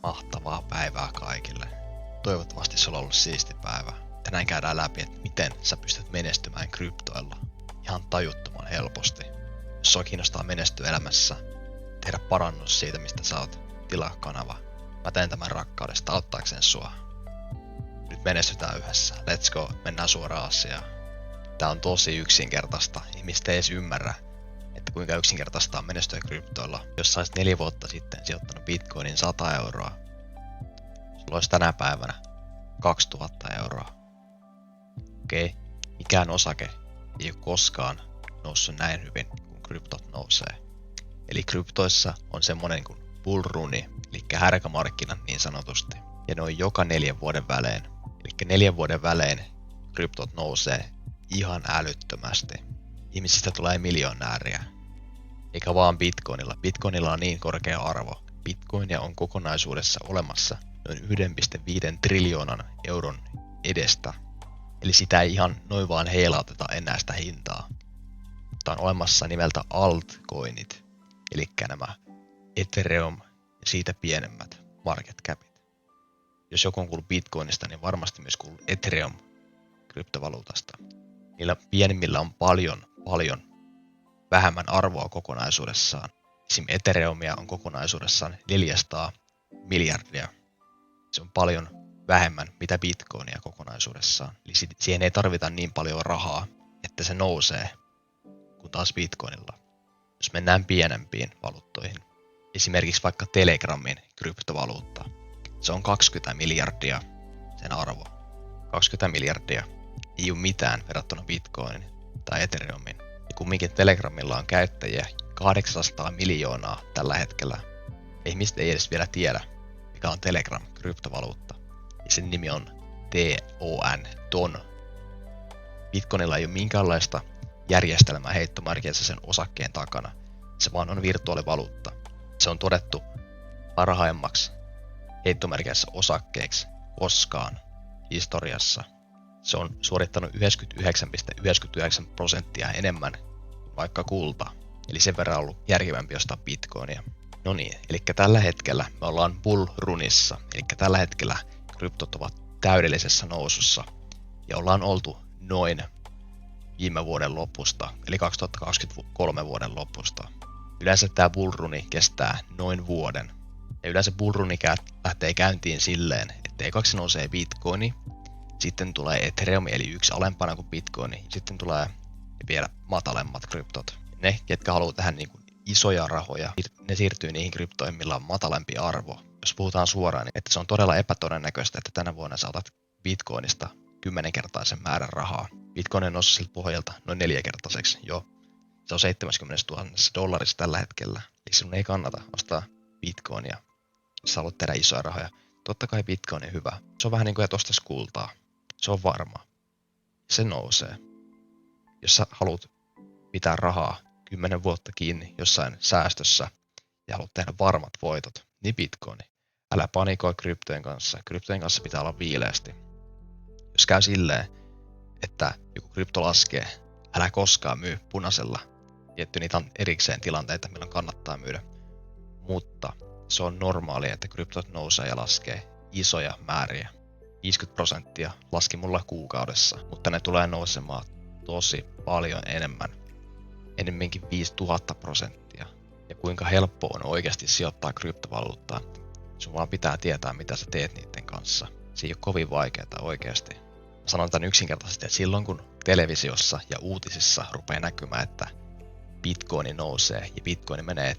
Mahtavaa päivää kaikille. Toivottavasti sulla on ollut siisti päivä. Tänään käydään läpi, että miten sä pystyt menestymään kryptoilla ihan tajuttoman helposti. Jos sua kiinnostaa menestyä elämässä, tehdä parannus siitä, mistä sä oot, tilaa kanava. Mä teen tämän rakkaudesta auttaakseen sua. Nyt menestytään yhdessä. Let's go. Mennään suoraan asiaan. Tää on tosi yksinkertaista. Ihmiset ei edes ymmärrä, että kuinka yksinkertaista on menestyä kryptoilla. Jos sä olisit 4 vuotta sitten sijoittanut Bitcoinin 100 euroa, sulla olisi tänä päivänä 2000 euroa. Okei, mikään osake ei ole koskaan noussut näin hyvin, kun kryptot nousee. Eli kryptoissa on semmonen kuin bullruni, eli härkämarkkina niin sanotusti. Ja ne on joka 4 vuoden välein. Eli 4 vuoden välein kryptot nousee ihan älyttömästi. Ihmisistä tulee miljonääriä. Eikä vaan Bitcoinilla. Bitcoinilla on niin korkea arvo. Bitcoinia on kokonaisuudessa olemassa noin 1,5 triljoonan euron edestä. Eli sitä ei ihan noin vaan heilauteta enää sitä hintaa. Mutta on olemassa nimeltä altcoinit, eli nämä Ethereum ja siitä pienemmät market capit. Jos joku on kuullut Bitcoinista, niin varmasti myös kuullut Ethereum kryptovaluutasta. Niillä pienimmillä on paljon vähemmän arvoa kokonaisuudessaan. Esim. Ethereumia on kokonaisuudessaan 400 miljardia. Se on paljon vähemmän mitä Bitcoinia kokonaisuudessaan. Eli siihen ei tarvita niin paljon rahaa, että se nousee, kuin taas Bitcoinilla. Jos mennään pienempiin valuuttoihin, esimerkiksi vaikka Telegramin kryptovaluutta, se on 20 miljardia sen arvo. 20 miljardia ei ole mitään verrattuna Bitcoinin tai Ethereumin. Ja kumminkin Telegramilla on käyttäjiä 800 miljoonaa tällä hetkellä. Ihmiset ei edes vielä tiedä, mikä on Telegram-kryptovaluutta. Ja sen nimi on TON. Bitcoinilla ei ole minkäänlaista järjestelmää heittomarkkinassa sen osakkeen takana. Se vaan on virtuaalivaluutta. Se on todettu parhaimmaksi heittomarkkinassa osakkeeksi koskaan historiassa. Se on suorittanut 99,99% enemmän kuin vaikka kulta. Eli sen verran ollut järkevämpi ostaa Bitcoinia. No niin, eli tällä hetkellä me ollaan bullrunissa. Eli tällä hetkellä kryptot ovat täydellisessä nousussa. Ja ollaan oltu noin viime vuoden lopusta, eli 2023 vuoden lopusta. Yleensä tämä bullruni kestää noin vuoden. Ja yleensä bullruni lähtee käyntiin silleen, että ekaksi nousee Bitcoini, sitten tulee Ethereum, eli yksi alempana kuin Bitcoini, sitten tulee vielä matalemmat kryptot. Ne, ketkä haluaa tähän niin kuin isoja rahoja, ne siirtyy niihin kryptoihin, millä on matalempi arvo. Jos puhutaan suoraan, niin että se on todella epätodennäköistä, että tänä vuonna saatat Bitcoinista 10-kertaisen määrän rahaa. Bitcoin on noussut siltä pohjalta noin 4-kertaiseksi jo. Se on 70 000 dollarissa tällä hetkellä. Eli sinun ei kannata ostaa Bitcoinia, jos haluat tehdä isoja rahoja. Totta kai Bitcoin on hyvä. Se on vähän niin kuin että ostaisi kultaa. Se on varma. Se nousee. Jos sä haluat pitää rahaa 10 vuotta kiinni jossain säästössä ja haluat tehdä varmat voitot, niin Bitcoin. Älä panikoi kryptojen kanssa. Kryptojen kanssa pitää olla viileästi. Jos käy silleen, että joku krypto laskee, älä koskaan myy punaisella. Tietty niitä on erikseen tilanteita, milloin kannattaa myydä. Mutta se on normaalia, että kryptot nousee ja laskee isoja määriä. 50% laski mulla kuukaudessa, mutta ne tulee nousemaan tosi paljon enemmän. Enemmänkin 5000%. Ja kuinka helppo on oikeasti sijoittaa kryptovaluuttaa. Sun vaan pitää tietää, mitä sä teet niiden kanssa. Se ei ole kovin vaikeaa oikeasti. Sanon tämän yksinkertaisesti, että silloin kun televisiossa ja uutisissa rupeaa näkymään, että Bitcoin nousee ja Bitcoin menee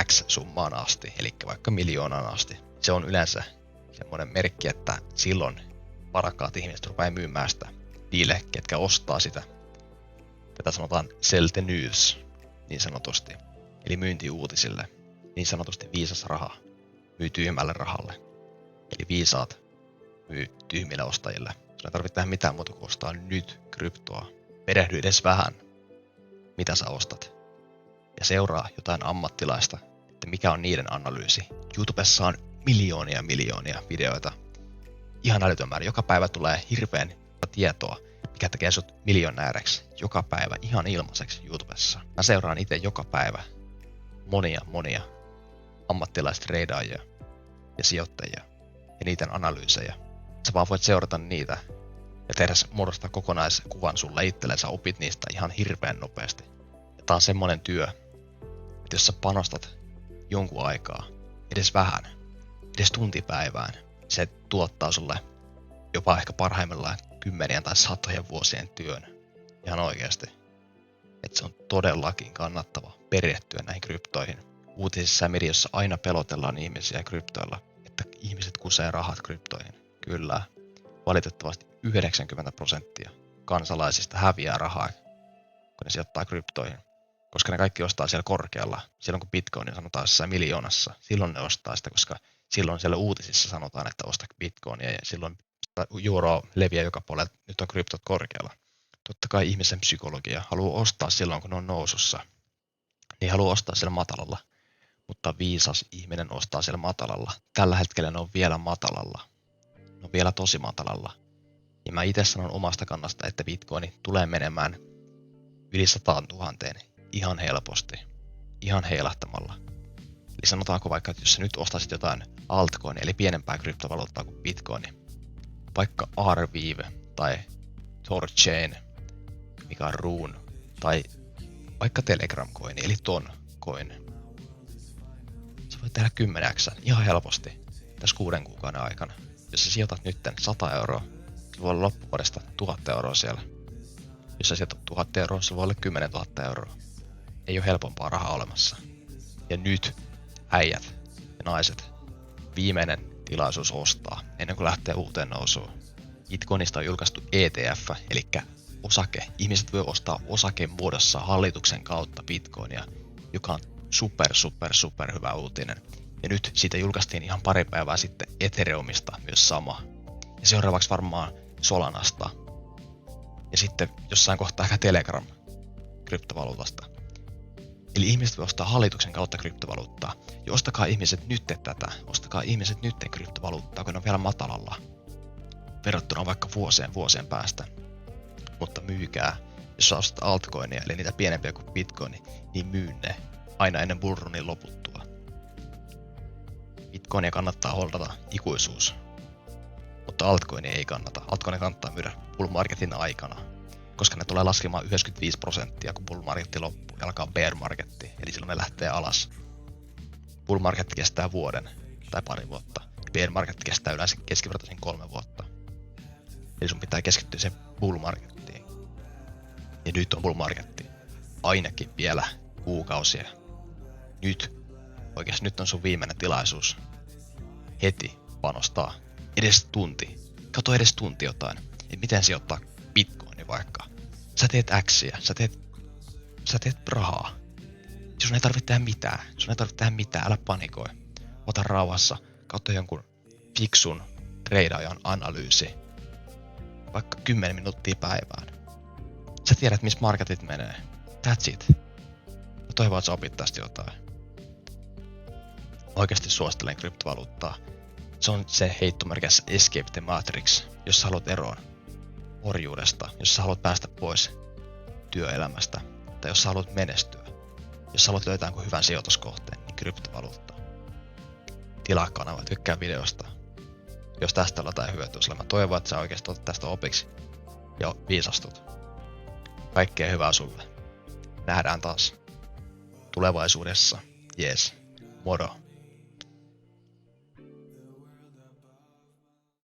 X summaan asti, eli vaikka miljoonaan asti, se on yleensä semmoinen merkki, että silloin varakkaat ihmiset rupeaa myymään sitä niille, ketkä ostaa sitä. Tätä sanotaan sell the news, niin sanotusti. Eli myynti uutisille. Niin sanotusti viisas raha myy tyhmälle rahalle. Eli viisaat myy tyhmille ostajille. Sun ei tarvitse tehdä mitään muuta kuin ostaa nyt kryptoa. Perehdy edes vähän, mitä sä ostat. Ja seuraa jotain ammattilaista, että mikä on niiden analyysi. YouTubessa on miljoonia videoita. Ihan älytön määrä. Joka päivä tulee hirveän tietoa, mikä tekee sut miljonääriksi. Joka päivä ihan ilmaiseksi YouTubessa. Mä seuraan itse joka päivä monia ammattilaiset treidaajia. ja sijoittajia ja niiden analyysejä. Sä vaan voit seurata niitä ja muodostaa kokonaiskuvan sulle itsellesi. Sä opit niistä ihan hirveän nopeasti. Ja tää on semmonen työ, että jos sä panostat jonkun aikaa, edes vähän, edes tuntipäivään, se tuottaa sulle jopa ehkä parhaimmillaan kymmenien tai satojen vuosien työn. Ihan oikeasti. Että se on todellakin kannattava perehtyä näihin kryptoihin. Uutisissa ja mediossa aina pelotellaan ihmisiä kryptoilla, että ihmiset kusee rahat kryptoihin. Kyllä, valitettavasti 90% kansalaisista häviää rahaa, kun ne sijoittaa kryptoihin. Koska ne kaikki ostaa siellä korkealla. Silloin kun Bitcoin sanotaan jossain miljoonassa, silloin ne ostaa sitä, koska silloin siellä uutisissa sanotaan, että osta Bitcoinia ja silloin euro leviää joka puolella, nyt on kryptot korkealla. Totta kai ihmisen psykologia haluaa ostaa silloin, kun ne on nousussa. Niin haluaa ostaa siellä matalalla. Mutta viisas ihminen ostaa siellä matalalla. Tällä hetkellä ne on vielä matalalla. Ne on vielä tosi matalalla. Ja mä itse sanon omasta kannasta, että Bitcoin tulee menemään yli 100 000 ihan helposti. Ihan heilahtamalla. Eli sanotaanko vaikka, että jos sä nyt ostaisit jotain altcoinia, eli pienempää kryptovaluuttaa kuin Bitcoin, vaikka Arweave tai Thorchain, mikä on Rune, tai vaikka Telegram Coin, eli Ton Coin. Sä voit tehdä 10x ihan helposti tässä 6 kuukauden aikana. Jos sä sijoitat nyt 100 euroa, se voi olla loppuvuodesta 1000 euroa siellä. Jos sä sijoitat 1000 euroa, se voi olla 10 000 euroa. Ei ole helpompaa rahaa olemassa. Ja nyt äijät ja naiset, viimeinen tilaisuus ostaa ennen kuin lähtee uuteen nousuun. Bitcoinista on julkaistu ETF, eli osake. Ihmiset voi ostaa osakemuodossa hallituksen kautta Bitcoinia, joka on super hyvä uutinen. Ja nyt siitä julkaistiin ihan pari päivää sitten Ethereumista myös sama. Ja seuraavaksi varmaan Solanasta. Ja sitten jossain kohtaa ehkä Telegram kryptovaluutasta. Eli ihmiset voi ostaa hallituksen kautta kryptovaluuttaa. Ja ostakaa ihmiset nyt tätä. Ostakaa ihmiset nyt kryptovaluuttaa, kun ne on vielä matalalla. Verrattuna vaikka vuosien päästä. Mutta myykää. Jos sä ostat altcoinia, eli niitä pienempiä kuin Bitcoin, niin myy ne aina ennen bullrunin loputtua. Bitcoinia kannattaa holdata ikuisuus. Mutta altcoinia ei kannata. Altcoinia kannattaa myydä bull marketin aikana. Koska ne tulee laskemaan 95%, kun bull marketti loppuu ja alkaa bear marketti. Eli silloin ne lähtee alas. Bull marketti kestää vuoden tai pari vuotta. Bear marketti kestää yleensä keskivertaisen 3 vuotta. Eli sun pitää keskittyä sen bull markettiin. Ja nyt on bull marketti. Ainakin vielä kuukausia. Oikeasti nyt on sun viimeinen tilaisuus. Heti panostaa. Edes tunti. Kato edes tunti jotain. Et miten sijoittaa Bitcoini vaikka. Sä teet X:iä. Sä teet rahaa. Sun ei tarvitse tehdä mitään. Älä panikoi. Ota rauhassa. Katso jonkun fiksun treidaajan analyysi. Vaikka 10 minuuttia päivään. Sä tiedät, missä marketit menee. That's it. Mä toivon, että sä opit tästä jotain. Oikeasti suosittelen kryptovaluuttaa. Se on se heittomerkissä Escape the Matrix, jos sä haluat eroon orjuudesta, jos sä haluat päästä pois työelämästä, tai jos sä haluat menestyä. Jos sä haluat löytää jonkun hyvän sijoituskohteen, niin kryptovaluutta. Tilaa kanava, tykkää videosta. Jos tästä on jotain hyötyä sulle, mä toivon, että sä oikeasti otat tästä opiksi ja viisastut. Kaikkea hyvää sulle. Nähdään taas tulevaisuudessa. Jees. Moro.